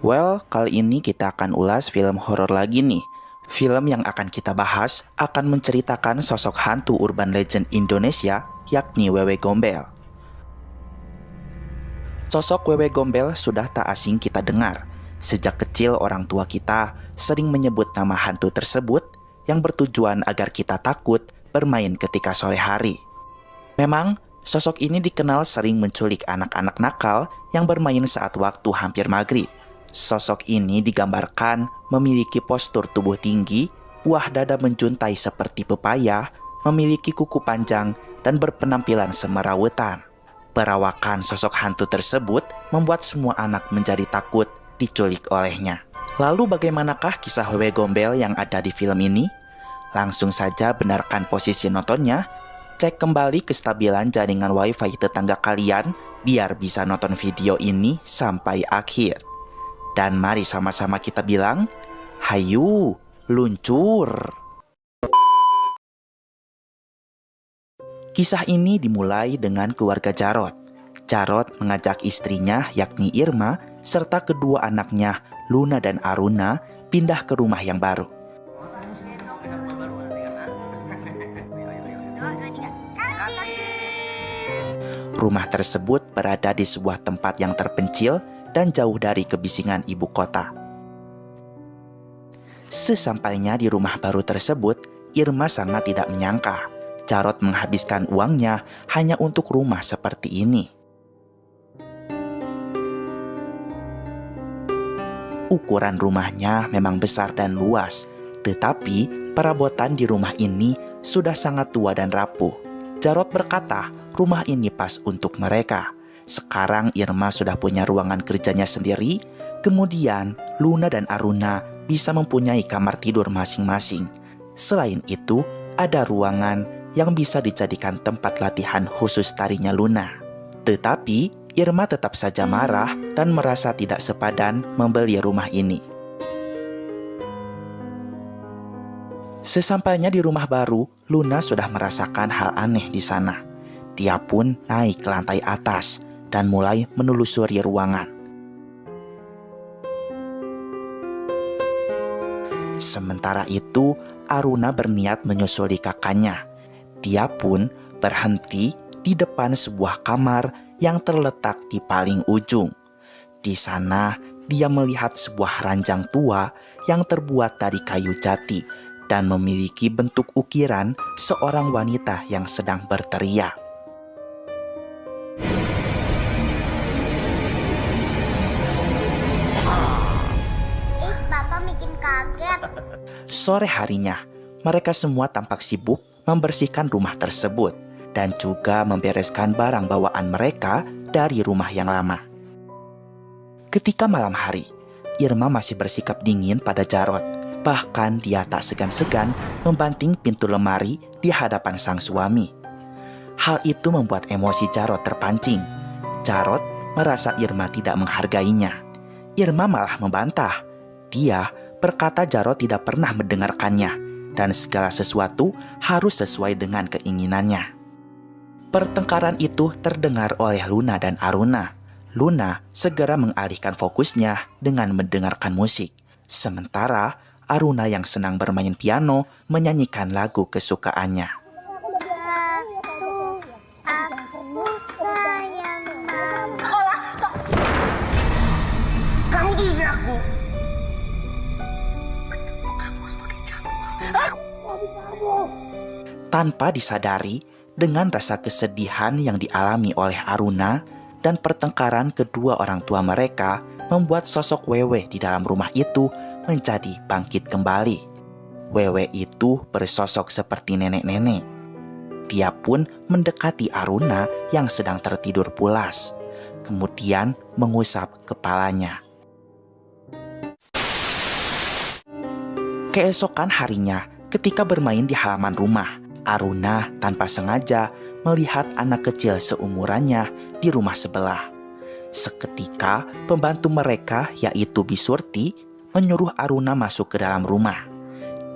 Well, kali ini kita akan ulas film horor lagi nih. Film yang akan kita bahas akan menceritakan sosok hantu urban legend Indonesia, yakni Wewe Gombel. Sosok Wewe Gombel sudah tak asing kita dengar. Sejak kecil orang tua kita sering menyebut nama hantu tersebut yang bertujuan agar kita takut bermain ketika sore hari. Memang, sosok ini dikenal sering menculik anak-anak nakal yang bermain saat waktu hampir maghrib. Sosok ini digambarkan memiliki postur tubuh tinggi, buah dada menjuntai seperti pepaya, memiliki kuku panjang, dan berpenampilan semerawetan. Perawakan sosok hantu tersebut membuat semua anak menjadi takut diculik olehnya. Lalu bagaimanakah kisah Wewe Gombel yang ada di film ini? Langsung saja benarkan posisi nontonnya, cek kembali kestabilan jaringan wifi tetangga kalian biar bisa nonton video ini sampai akhir. Dan mari sama-sama kita bilang, hayu, luncur. Kisah ini dimulai dengan keluarga Jarot. Jarot mengajak istrinya yakni Irma serta kedua anaknya Luna dan Aruna pindah ke rumah yang baru. Rumah tersebut berada di sebuah tempat yang terpencil dan jauh dari kebisingan ibu kota. Sesampainya di rumah baru tersebut, Irma sangat tidak menyangka Jarot menghabiskan uangnya hanya untuk rumah seperti ini. Ukuran rumahnya memang besar dan luas, tetapi perabotan di rumah ini sudah sangat tua dan rapuh. Jarot berkata, rumah ini pas untuk mereka. Sekarang Irma sudah punya ruangan kerjanya sendiri, kemudian Luna dan Aruna bisa mempunyai kamar tidur masing-masing. Selain itu, ada ruangan yang bisa dijadikan tempat latihan khusus tarinya Luna. Tetapi, Irma tetap saja marah dan merasa tidak sepadan membeli rumah ini. Sesampainya di rumah baru, Luna sudah merasakan hal aneh di sana. Dia pun naik ke lantai atas dan mulai menelusuri ruangan. Sementara itu, Aruna berniat menyusuli kakaknya. Dia pun berhenti di depan sebuah kamar yang terletak di paling ujung. Di sana, dia melihat sebuah ranjang tua yang terbuat dari kayu jati dan memiliki bentuk ukiran seorang wanita yang sedang berteriak. Sore harinya, mereka semua tampak sibuk membersihkan rumah tersebut dan juga membereskan barang bawaan mereka dari rumah yang lama. Ketika malam hari, Irma masih bersikap dingin pada Jarot. Bahkan dia tak segan-segan membanting pintu lemari di hadapan sang suami. Hal itu membuat emosi Jarot terpancing. Jarot merasa Irma tidak menghargainya. Irma malah membantah. Dia berkata Jarot tidak pernah mendengarkannya dan segala sesuatu harus sesuai dengan keinginannya. Pertengkaran itu terdengar oleh Luna dan Aruna. Luna segera mengalihkan fokusnya dengan mendengarkan musik. Sementara Aruna yang senang bermain piano menyanyikan lagu kesukaannya. Kamu tuh istri aku. Tanpa disadari, dengan rasa kesedihan yang dialami oleh Aruna dan pertengkaran kedua orang tua mereka membuat sosok Wewe di dalam rumah itu menjadi bangkit kembali. Wewe itu bersosok seperti nenek-nenek. Dia pun mendekati Aruna yang sedang tertidur pulas, kemudian mengusap kepalanya. Keesokan harinya, ketika bermain di halaman rumah, Aruna tanpa sengaja melihat anak kecil seumurannya di rumah sebelah. Seketika, pembantu mereka yaitu Bisurti menyuruh Aruna masuk ke dalam rumah.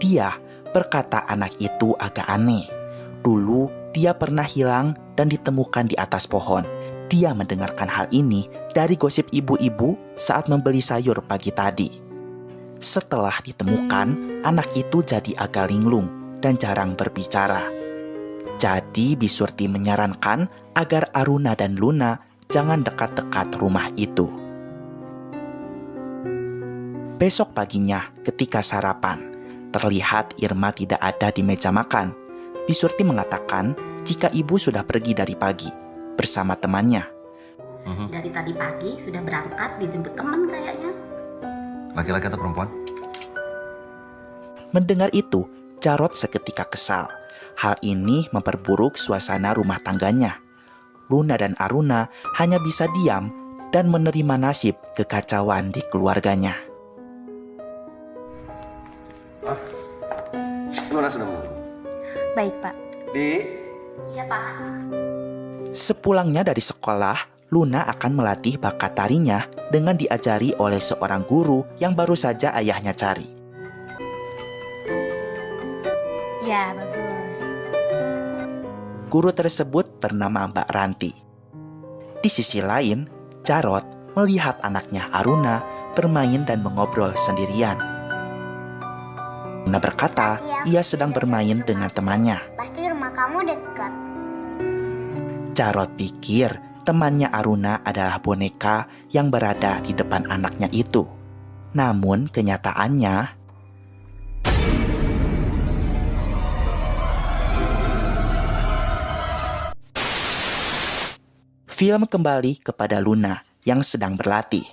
Dia berkata anak itu agak aneh. Dulu dia pernah hilang dan ditemukan di atas pohon. Dia mendengarkan hal ini dari gosip ibu-ibu saat membeli sayur pagi tadi. Setelah ditemukan, anak itu jadi agak linglung dan jarang berbicara. Jadi Bisurti menyarankan agar Aruna dan Luna jangan dekat-dekat rumah itu. Besok paginya ketika sarapan, terlihat Irma tidak ada di meja makan. Bisurti mengatakan jika ibu sudah pergi dari pagi bersama temannya. Dari tadi pagi sudah berangkat dijemput teman kayaknya. Laki-laki atau perempuan? Mendengar itu, Jarot seketika kesal. Hal ini memperburuk suasana rumah tangganya. Luna dan Aruna hanya bisa diam dan menerima nasib kekacauan di keluarganya. Luna sudah mau. Baik, Pak. Bi? Iya, Pak. Sepulangnya dari sekolah, Luna akan melatih bakat tarinya dengan diajari oleh seorang guru yang baru saja ayahnya cari. Ya, bagus. Guru tersebut bernama Mbak Ranti. Di sisi lain, Jarot melihat anaknya Aruna bermain dan mengobrol sendirian. Luna berkata ia sedang bermain dengan temannya. Pasti rumah kamu dekat. Jarot pikir temannya Aruna adalah boneka yang berada di depan anaknya itu. Namun kenyataannya, film kembali kepada Luna yang sedang berlatih.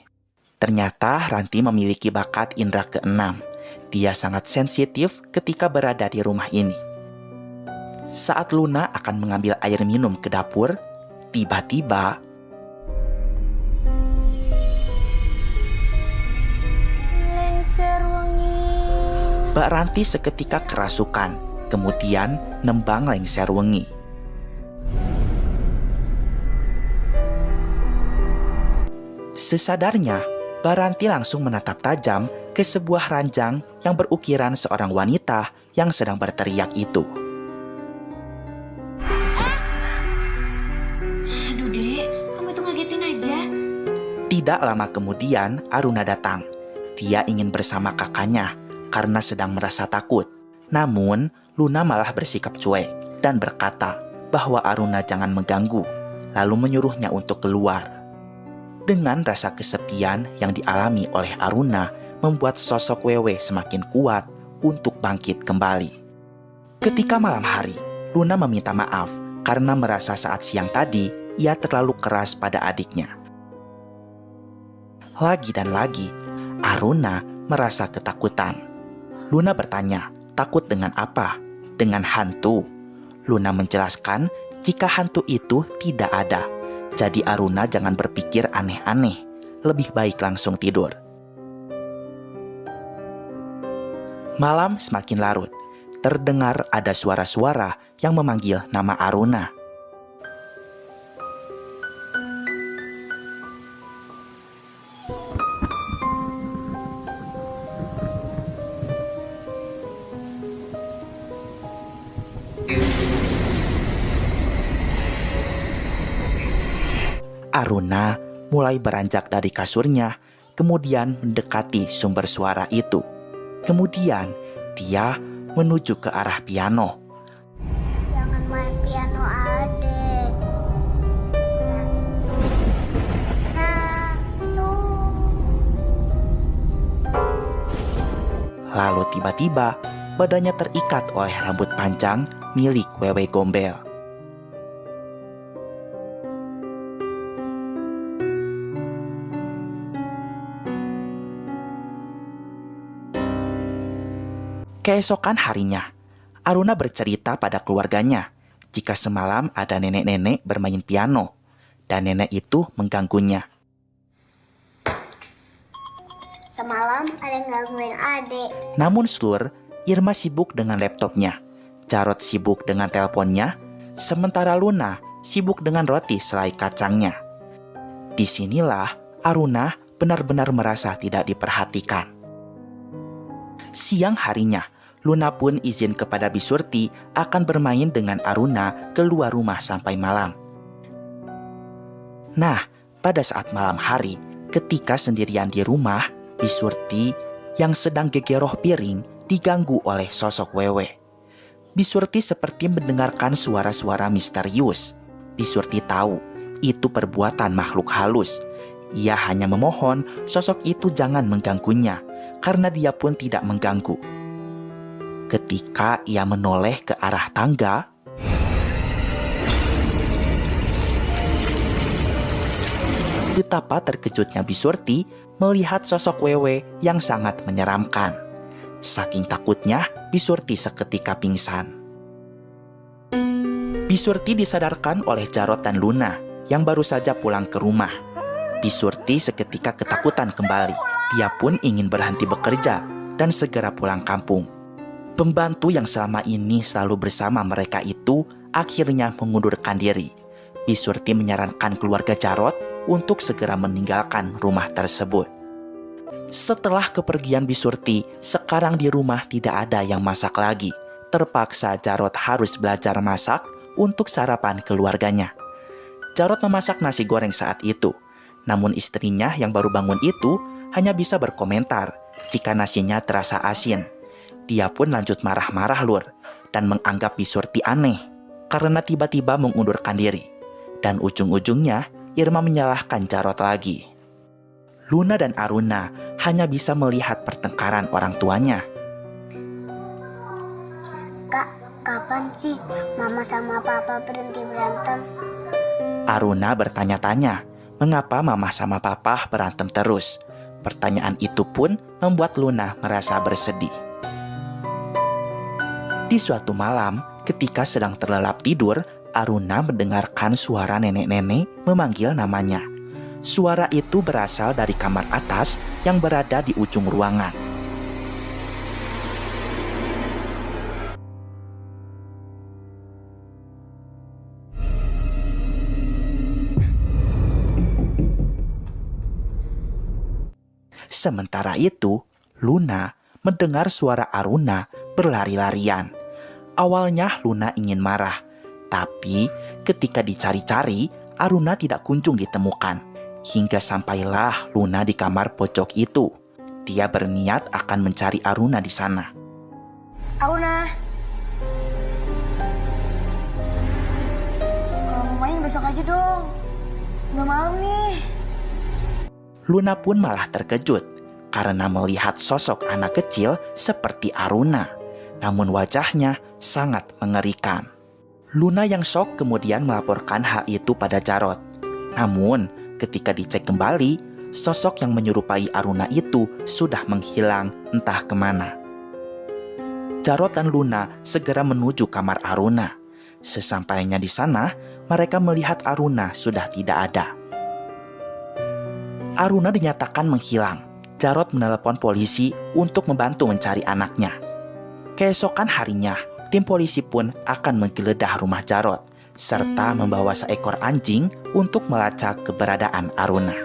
Ternyata Ranti memiliki bakat indera keenam. Dia sangat sensitif ketika berada di rumah ini. Saat Luna akan mengambil air minum ke dapur, tiba-tiba Mbak Ranti seketika kerasukan, kemudian nembang lengser wengi. Sesadarnya, Mbak Ranti langsung menatap tajam ke sebuah ranjang yang berukiran seorang wanita yang sedang berteriak itu. Aduh, Dek. Kamu itu ngagetin aja. Tidak lama kemudian, Aruna datang. Dia ingin bersama kakaknya karena sedang merasa takut. Namun, Luna malah bersikap cuek dan berkata bahwa Aruna jangan mengganggu, lalu menyuruhnya untuk keluar. Dengan rasa kesepian yang dialami oleh Aruna membuat sosok Wewe semakin kuat untuk bangkit kembali. Ketika malam hari, Luna meminta maaf karena merasa saat siang tadi ia terlalu keras pada adiknya. Lagi dan lagi, Aruna merasa ketakutan. Luna bertanya, takut dengan apa? Dengan hantu. Luna menjelaskan jika hantu itu tidak ada. Jadi Aruna jangan berpikir aneh-aneh. Lebih baik langsung tidur. Malam semakin larut. Terdengar ada suara-suara yang memanggil nama Aruna. Aruna mulai beranjak dari kasurnya, kemudian mendekati sumber suara itu. Kemudian dia menuju ke arah piano. Jangan main piano, adek. Lalu tiba-tiba badannya terikat oleh rambut panjang milik Wewe Gombel. Keesokan harinya, Aruna bercerita pada keluarganya jika semalam ada nenek-nenek bermain piano dan nenek itu mengganggunya. Semalam ada yang gangguin adek. Namun Slur, Irma sibuk dengan laptopnya, Jarot sibuk dengan teleponnya, sementara Luna sibuk dengan roti selai kacangnya. Disinilah Aruna benar-benar merasa tidak diperhatikan. Siang harinya, Luna pun izin kepada Bisurti akan bermain dengan Aruna keluar rumah sampai malam. Nah, pada saat malam hari, ketika sendirian di rumah, Bisurti yang sedang gegeroh piring diganggu oleh sosok Wewe. Bisurti seperti mendengarkan suara-suara misterius. Bisurti tahu itu perbuatan makhluk halus. Ia hanya memohon sosok itu jangan mengganggunya, karena dia pun tidak mengganggu. Ketika ia menoleh ke arah tangga, betapa terkejutnya Bisurti melihat sosok Wewe yang sangat menyeramkan. Saking takutnya, Bisurti seketika pingsan. Bisurti disadarkan oleh Jarot dan Luna yang baru saja pulang ke rumah. Bisurti seketika ketakutan kembali. Dia pun ingin berhenti bekerja dan segera pulang kampung. Pembantu yang selama ini selalu bersama mereka itu akhirnya mengundurkan diri. Bisurti menyarankan keluarga Jarot untuk segera meninggalkan rumah tersebut. Setelah kepergian Bisurti, sekarang di rumah tidak ada yang masak lagi. Terpaksa Jarot harus belajar masak untuk sarapan keluarganya. Jarot memasak nasi goreng saat itu. Namun istrinya yang baru bangun itu hanya bisa berkomentar jika nasinya terasa asin. Dia pun lanjut marah-marah lur dan menganggap Bisurti aneh karena tiba-tiba mengundurkan diri. Dan ujung-ujungnya Irma menyalahkan Jarot lagi. Luna dan Aruna hanya bisa melihat pertengkaran orang tuanya. Kak, kapan sih Mama sama Papa berhenti berantem? Aruna bertanya-tanya, mengapa Mama sama Papa berantem terus? Pertanyaan itu pun membuat Luna merasa bersedih. Di suatu malam, ketika sedang terlelap tidur, Aruna mendengarkan suara nenek-nenek memanggil namanya. Suara itu berasal dari kamar atas yang berada di ujung ruangan. Sementara itu, Luna mendengar suara Aruna berlari-larian. Awalnya Luna ingin marah, tapi ketika dicari-cari, Aruna tidak kunjung ditemukan. Hingga sampailah Luna di kamar pojok itu. Dia berniat akan mencari Aruna di sana. Aruna, kalau mau main besok aja dong. Udah malam nih. Luna pun malah terkejut karena melihat sosok anak kecil seperti Aruna. Namun wajahnya sangat mengerikan. Luna yang shock kemudian melaporkan hal itu pada Jarot. Namun ketika dicek kembali, sosok yang menyerupai Aruna itu sudah menghilang entah kemana. Jarot dan Luna segera menuju kamar Aruna. Sesampainya di sana, mereka melihat Aruna sudah tidak ada. Aruna dinyatakan menghilang. Jarot menelepon polisi untuk membantu mencari anaknya. Keesokan harinya, tim polisi pun akan menggeledah rumah Jarot serta membawa seekor anjing untuk melacak keberadaan Aruna.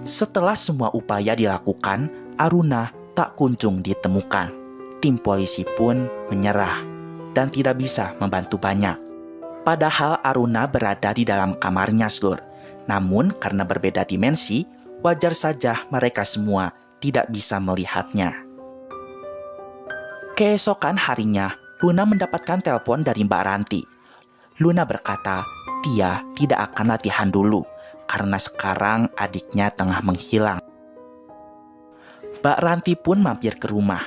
Setelah semua upaya dilakukan, Aruna tak kunjung ditemukan. Tim polisi pun menyerah dan tidak bisa membantu banyak. Padahal Aruna berada di dalam kamarnya, Slur. Namun karena berbeda dimensi, wajar saja mereka semua tidak bisa melihatnya. Keesokan harinya, Luna mendapatkan telepon dari Mbak Ranti. Luna berkata, dia tidak akan latihan dulu karena sekarang adiknya tengah menghilang. Mbak Ranti pun mampir ke rumah.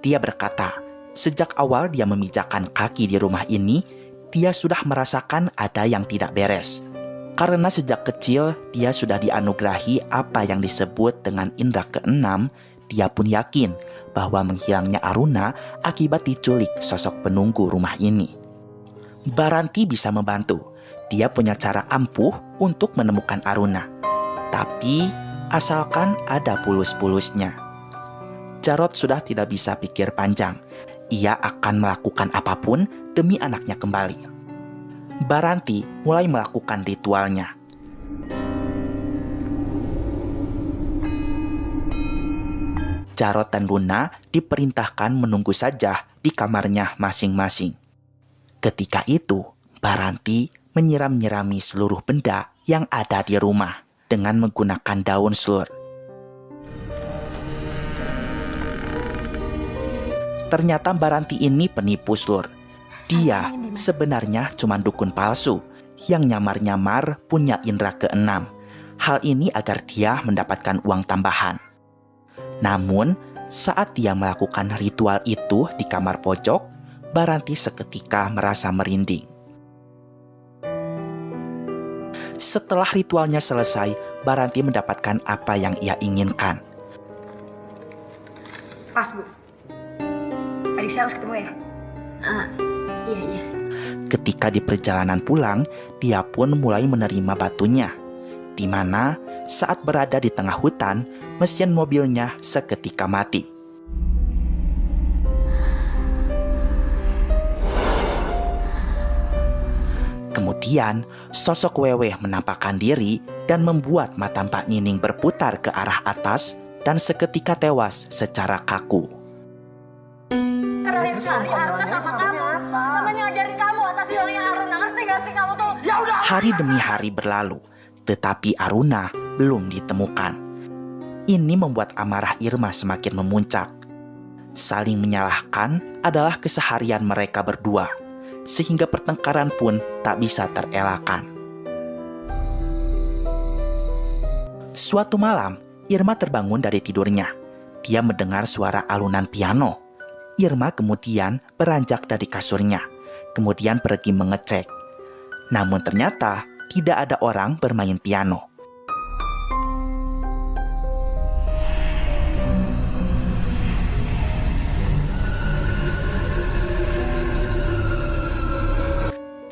Dia berkata, sejak awal dia memijakan kaki di rumah ini, dia sudah merasakan ada yang tidak beres. Karena sejak kecil dia sudah dianugerahi apa yang disebut dengan indera keenam, dia pun yakin bahwa menghilangnya Aruna akibat diculik sosok penunggu rumah ini. Mbak Ranti bisa membantu. Dia punya cara ampuh untuk menemukan Aruna. Tapi asalkan ada pulus-pulusnya. Jarot sudah tidak bisa pikir panjang. Ia akan melakukan apapun demi anaknya kembali. Mbak Ranti mulai melakukan ritualnya. Jarot dan Luna diperintahkan menunggu saja di kamarnya masing-masing. Ketika itu, Baranti menyiram-nyirami seluruh benda yang ada di rumah dengan menggunakan daun slur. Ternyata Baranti ini penipu slur. Dia sebenarnya cuma dukun palsu yang nyamar-nyamar punya indera keenam. Hal ini agar dia mendapatkan uang tambahan. Namun, saat dia melakukan ritual itu di kamar pojok, Baranti seketika merasa merinding. Setelah ritualnya selesai, Baranti mendapatkan apa yang ia inginkan. Pas, Bu. Adik saya harus ketemu ya? Iya. Ketika di perjalanan pulang, dia pun mulai menerima batunya. Di mana saat berada di tengah hutan, mesin mobilnya seketika mati. Kemudian, sosok Wewe menampakkan diri dan membuat mata Mbak Nining berputar ke arah atas dan seketika tewas secara kaku. Terakhir kali Aruna sama kamu. Namanya ngajarin kamu atas hilangnya Aruna. Ngerti gak sih kamu tuh? Ya udah. Hari demi hari berlalu, tetapi Aruna belum ditemukan. Ini membuat amarah Irma semakin memuncak. Saling menyalahkan adalah keseharian mereka berdua, sehingga pertengkaran pun tak bisa terelakkan. Suatu malam, Irma terbangun dari tidurnya. Dia mendengar suara alunan piano. Irma kemudian beranjak dari kasurnya, kemudian pergi mengecek. Namun ternyata tidak ada orang bermain piano.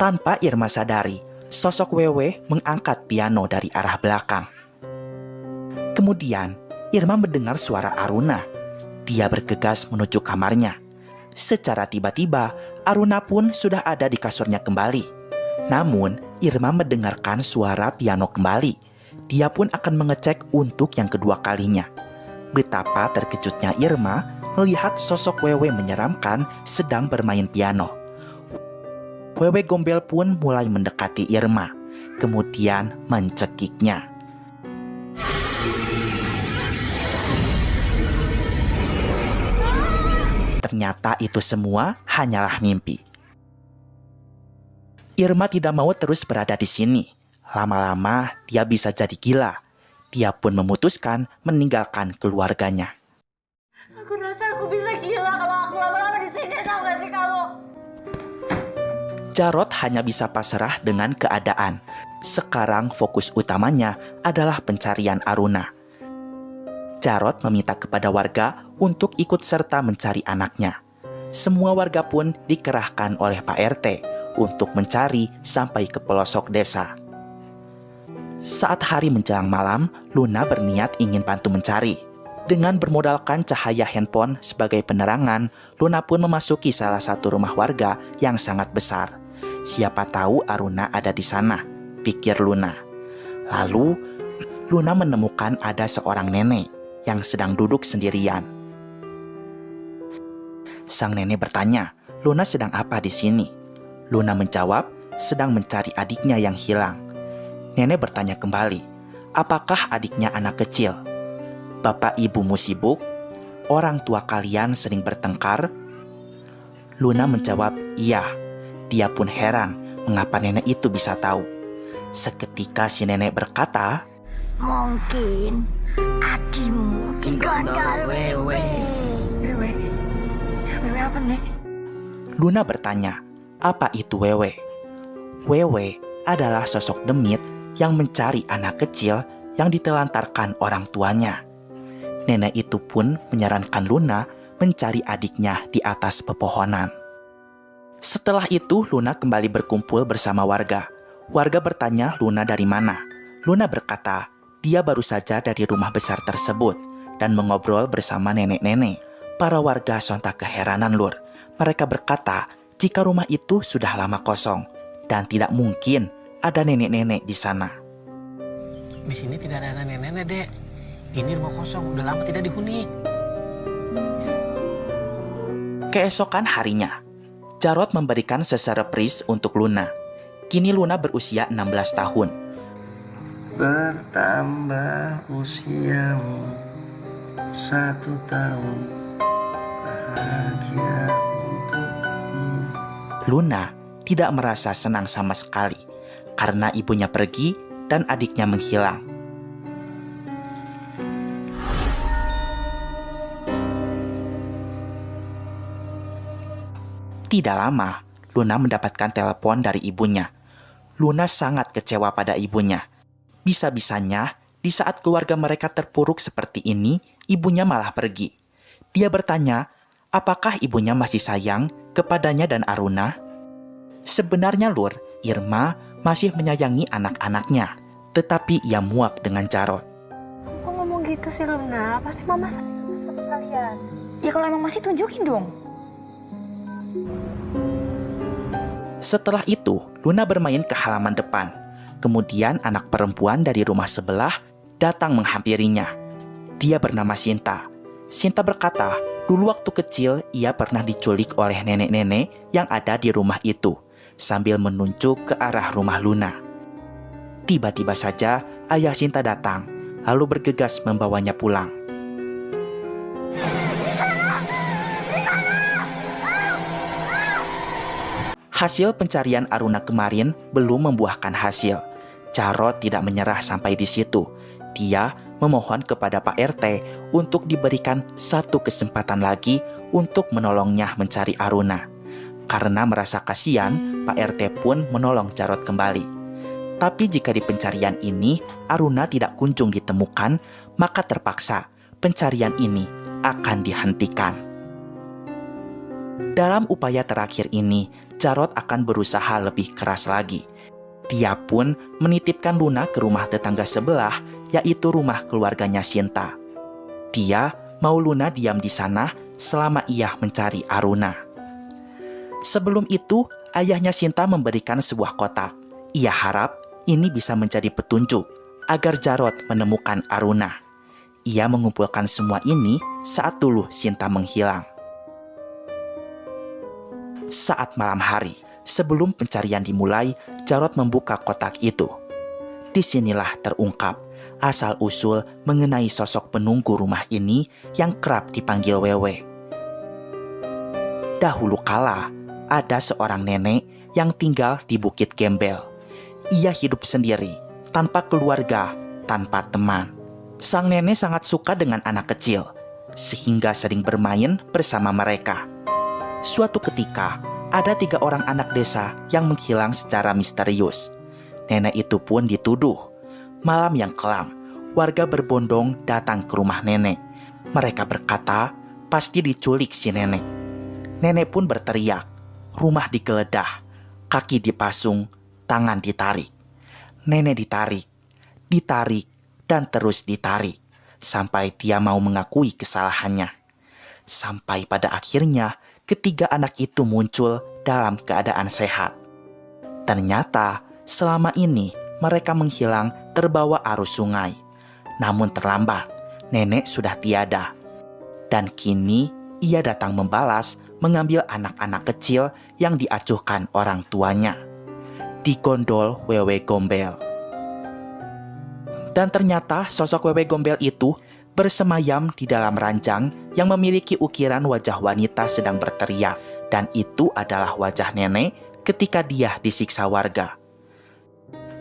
Tanpa Irma sadari, sosok Wewe mengangkat piano dari arah belakang. Kemudian, Irma mendengar suara Aruna. Dia bergegas menuju kamarnya. Secara tiba-tiba, Aruna pun sudah ada di kasurnya kembali. Namun, Irma mendengarkan suara piano kembali. Dia pun akan mengecek untuk yang kedua kalinya. Betapa terkejutnya Irma melihat sosok Wewe menyeramkan sedang bermain piano. Wewe Gombel pun mulai mendekati Irma, kemudian mencekiknya. Ternyata itu semua hanyalah mimpi. Irma tidak mau terus berada di sini. Lama-lama dia bisa jadi gila. Dia pun memutuskan meninggalkan keluarganya. Aku rasa aku bisa gila kalau aku lama-lama di sini. Tahu gak sih kamu? Jarot hanya bisa pasrah dengan keadaan. Sekarang fokus utamanya adalah pencarian Aruna. Jarot meminta kepada warga untuk ikut serta mencari anaknya. Semua warga pun dikerahkan oleh Pak RT untuk mencari sampai ke pelosok desa. Saat hari menjelang malam, Luna berniat ingin bantu mencari. Dengan bermodalkan cahaya handphone sebagai penerangan, Luna pun memasuki salah satu rumah warga yang sangat besar. Siapa tahu Aruna ada di sana, pikir Luna. Lalu, Luna menemukan ada seorang nenek yang sedang duduk sendirian. Sang nenek bertanya, Luna sedang apa di sini? Luna menjawab, sedang mencari adiknya yang hilang. Nenek bertanya kembali, apakah adiknya anak kecil? Bapak ibumu sibuk? Orang tua kalian sering bertengkar? Luna menjawab, iya. Dia pun heran mengapa nenek itu bisa tahu. Seketika si nenek berkata, Mungkin adikmu digondol Wewe. Wewe apa nih? Luna bertanya, apa itu Wewe? Wewe adalah sosok demit yang mencari anak kecil yang ditelantarkan orang tuanya. Nenek itu pun menyarankan Luna mencari adiknya di atas pepohonan. Setelah itu, Luna kembali berkumpul bersama warga. Warga bertanya Luna dari mana. Luna berkata, dia baru saja dari rumah besar tersebut dan mengobrol bersama nenek-nenek. Para warga sontak keheranan, Lur. Mereka berkata, jika rumah itu sudah lama kosong dan tidak mungkin ada nenek-nenek di sana. Di sini tidak ada nenek-nenek, Dek. Ini rumah kosong, udah lama tidak dihuni. Keesokan harinya, Jarod memberikan seserepris untuk Luna. Kini Luna berusia 16 tahun. Bertambah usiamu 1 tahun, bahagia untukmu. Luna tidak merasa senang sama sekali karena ibunya pergi dan adiknya menghilang. Tidak lama, Luna mendapatkan telepon dari ibunya. Luna sangat kecewa pada ibunya. Bisa-bisanya, di saat keluarga mereka terpuruk seperti ini, ibunya malah pergi. Dia bertanya, apakah ibunya masih sayang kepadanya dan Aruna? Sebenarnya Lur, Irma masih menyayangi anak-anaknya, tetapi ia muak dengan Jarod. Kok ngomong gitu sih Luna? Pasti mama sayang sama kalian. Ya kalau emang masih tunjukin dong. Setelah itu, Luna bermain ke halaman depan. Kemudian anak perempuan dari rumah sebelah datang menghampirinya. Dia bernama Sinta. Sinta berkata, dulu waktu kecil ia pernah diculik oleh nenek-nenek yang ada di rumah itu, sambil menunjuk ke arah rumah Luna. Tiba-tiba saja ayah Sinta datang, lalu bergegas membawanya pulang. Hasil pencarian Aruna kemarin belum membuahkan hasil. Jarod tidak menyerah sampai di situ. Dia memohon kepada Pak RT untuk diberikan satu kesempatan lagi untuk menolongnya mencari Aruna. Karena merasa kasihan, Pak RT pun menolong Jarod kembali. Tapi jika di pencarian ini Aruna tidak kunjung ditemukan, maka terpaksa pencarian ini akan dihentikan. Dalam upaya terakhir ini, Jarod akan berusaha lebih keras lagi. Dia pun menitipkan Luna ke rumah tetangga sebelah, yaitu rumah keluarganya Sinta. Dia mau Luna diam di sana selama ia mencari Aruna. Sebelum itu, ayahnya Sinta memberikan sebuah kotak. Ia harap ini bisa menjadi petunjuk agar Jarod menemukan Aruna. Ia mengumpulkan semua ini saat dulu Sinta menghilang. Saat malam hari, sebelum pencarian dimulai, Jarod membuka kotak itu. Disinilah terungkap asal-usul mengenai sosok penunggu rumah ini yang kerap dipanggil Wewe. Dahulu kala, ada seorang nenek yang tinggal di Bukit Gembel. Ia hidup sendiri, tanpa keluarga, tanpa teman. Sang nenek sangat suka dengan anak kecil, sehingga sering bermain bersama mereka. Suatu ketika, ada 3 orang anak desa yang menghilang secara misterius. Nenek itu pun dituduh. Malam yang kelam, warga berbondong datang ke rumah nenek. Mereka berkata, pasti diculik si nenek. Nenek pun berteriak, rumah digeledah, kaki dipasung, tangan ditarik. Nenek ditarik, dan terus ditarik, sampai dia mau mengakui kesalahannya. Sampai pada akhirnya, ketiga anak itu muncul dalam keadaan sehat. Ternyata selama ini mereka menghilang terbawa arus sungai. Namun terlambat, nenek sudah tiada. Dan kini ia datang membalas, mengambil anak-anak kecil yang diacuhkan orang tuanya. Digondol Wewe Gombel. Dan ternyata sosok Wewe Gombel itu bersemayam di dalam ranjang yang memiliki ukiran wajah wanita sedang berteriak, dan itu adalah wajah nenek ketika dia disiksa warga.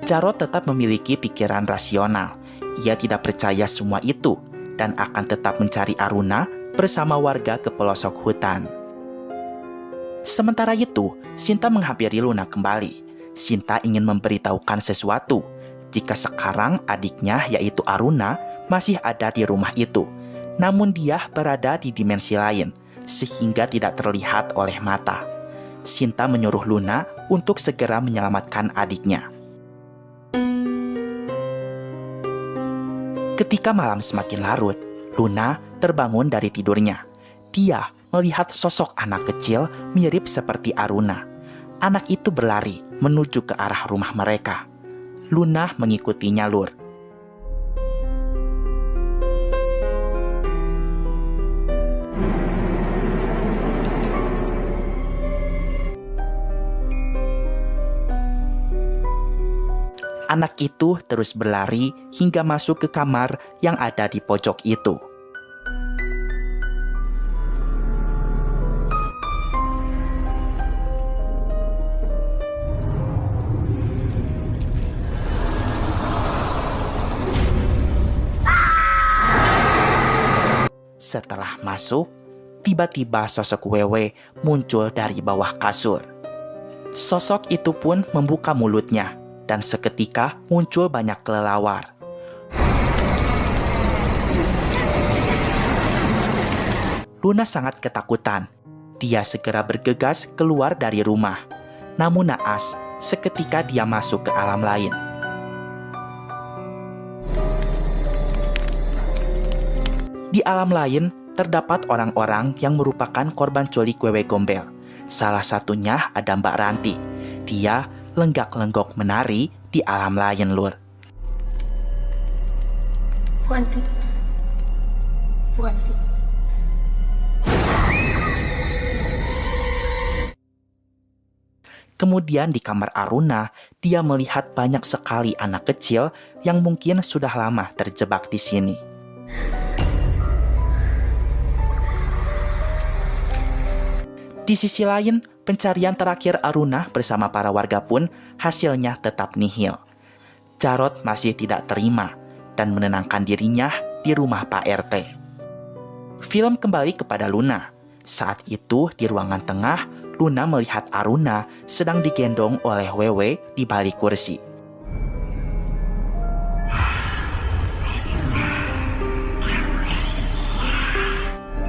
Jarod tetap memiliki pikiran rasional. Ia tidak percaya semua itu dan akan tetap mencari Aruna bersama warga ke pelosok hutan. Sementara itu, Sinta menghampiri Luna kembali. Sinta ingin memberitahukan sesuatu. Jika sekarang adiknya yaitu Aruna masih ada di rumah itu, namun dia berada di dimensi lain, sehingga tidak terlihat oleh mata. Sinta menyuruh Luna untuk segera menyelamatkan adiknya. Ketika malam semakin larut, Luna terbangun dari tidurnya. Dia melihat sosok anak kecil mirip seperti Aruna. Anak itu berlari menuju ke arah rumah mereka. Luna mengikutinya, Lur. Anak itu terus berlari hingga masuk ke kamar yang ada di pojok itu. Setelah masuk, tiba-tiba sosok Wewe muncul dari bawah kasur. Sosok itu pun membuka mulutnya, dan seketika muncul banyak kelelawar. Luna sangat ketakutan. Dia segera bergegas keluar dari rumah. Namun naas, seketika dia masuk ke alam lain. Di alam lain, terdapat orang-orang yang merupakan korban culik Wewe Gombel. Salah satunya ada Mbak Ranti. Dia lenggak-lenggok menari di alam lain, Lur. Wanti. Kemudian di kamar Aruna, dia melihat banyak sekali anak kecil yang mungkin sudah lama terjebak di sini. Di sisi lain, pencarian terakhir Aruna bersama para warga pun hasilnya tetap nihil. Jarot masih tidak terima dan menenangkan dirinya di rumah Pak RT. Film kembali kepada Luna. Saat itu di ruangan tengah, Luna melihat Aruna sedang digendong oleh Wewe di balik kursi.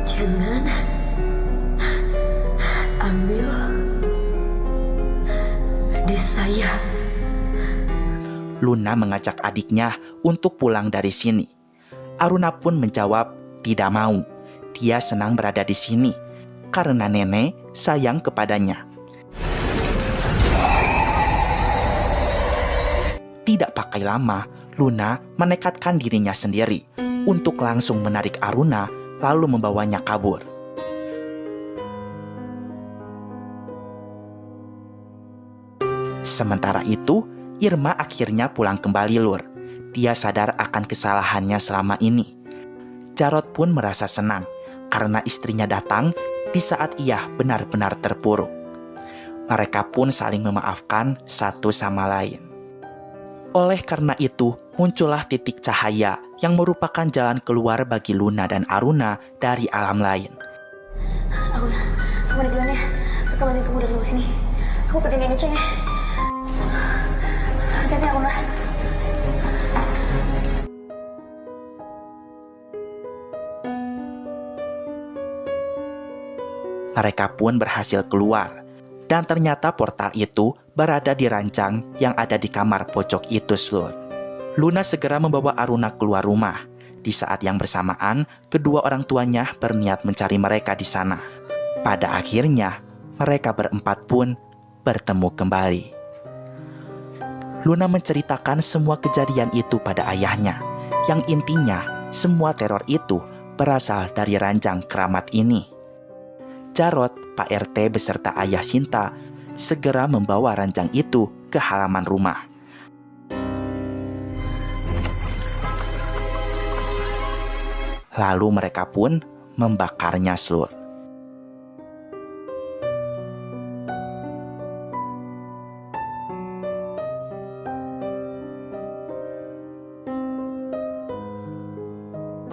Jangan ambil adik saya. Luna mengajak adiknya untuk pulang dari sini. Aruna pun menjawab tidak mau. Dia senang berada di sini karena nenek sayang kepadanya. Tidak pakai lama, Luna menekadkan dirinya sendiri untuk langsung menarik Aruna lalu membawanya kabur. Sementara itu, Irma akhirnya pulang kembali, Lur. Dia sadar akan kesalahannya selama ini. Jarot pun merasa senang karena istrinya datang di saat ia benar-benar terpuruk. Mereka pun saling memaafkan satu sama lain. Oleh karena itu, muncullah titik cahaya yang merupakan jalan keluar bagi Luna dan Aruna dari alam lain. Aruna, kamu mandi duluan ya. Aku mandi kamu dari sini. Aku pergi aja ya. Hati-hati Aruna. Mereka pun berhasil keluar, dan ternyata portal itu berada di ranjang yang ada di kamar pojok itu, Lur. Luna segera membawa Aruna keluar rumah. Di saat yang bersamaan, kedua orang tuanya berniat mencari mereka di sana. Pada akhirnya, mereka berempat pun bertemu kembali. Luna menceritakan semua kejadian itu pada ayahnya, yang intinya semua teror itu berasal dari ranjang keramat ini. Jarot, Pak RT beserta ayah Sinta segera membawa ranjang itu ke halaman rumah. Lalu mereka pun membakarnya, Lur.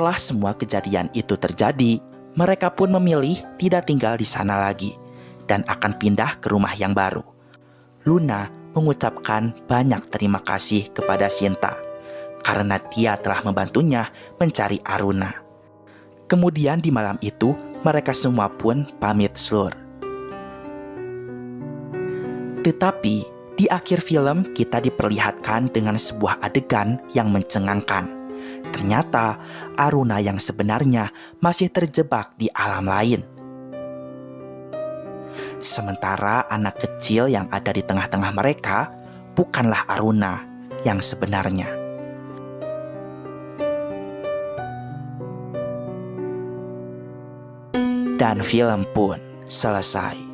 Setelah semua kejadian itu terjadi, mereka pun memilih tidak tinggal di sana lagi dan akan pindah ke rumah yang baru. Luna mengucapkan banyak terima kasih kepada Sinta karena dia telah membantunya mencari Aruna. Kemudian di malam itu, mereka semua pun pamit, Lur. Tetapi di akhir film kita diperlihatkan dengan sebuah adegan yang mencengangkan. Ternyata Aruna yang sebenarnya masih terjebak di alam lain. Sementara anak kecil yang ada di tengah-tengah mereka bukanlah Aruna yang sebenarnya. Dan film pun selesai.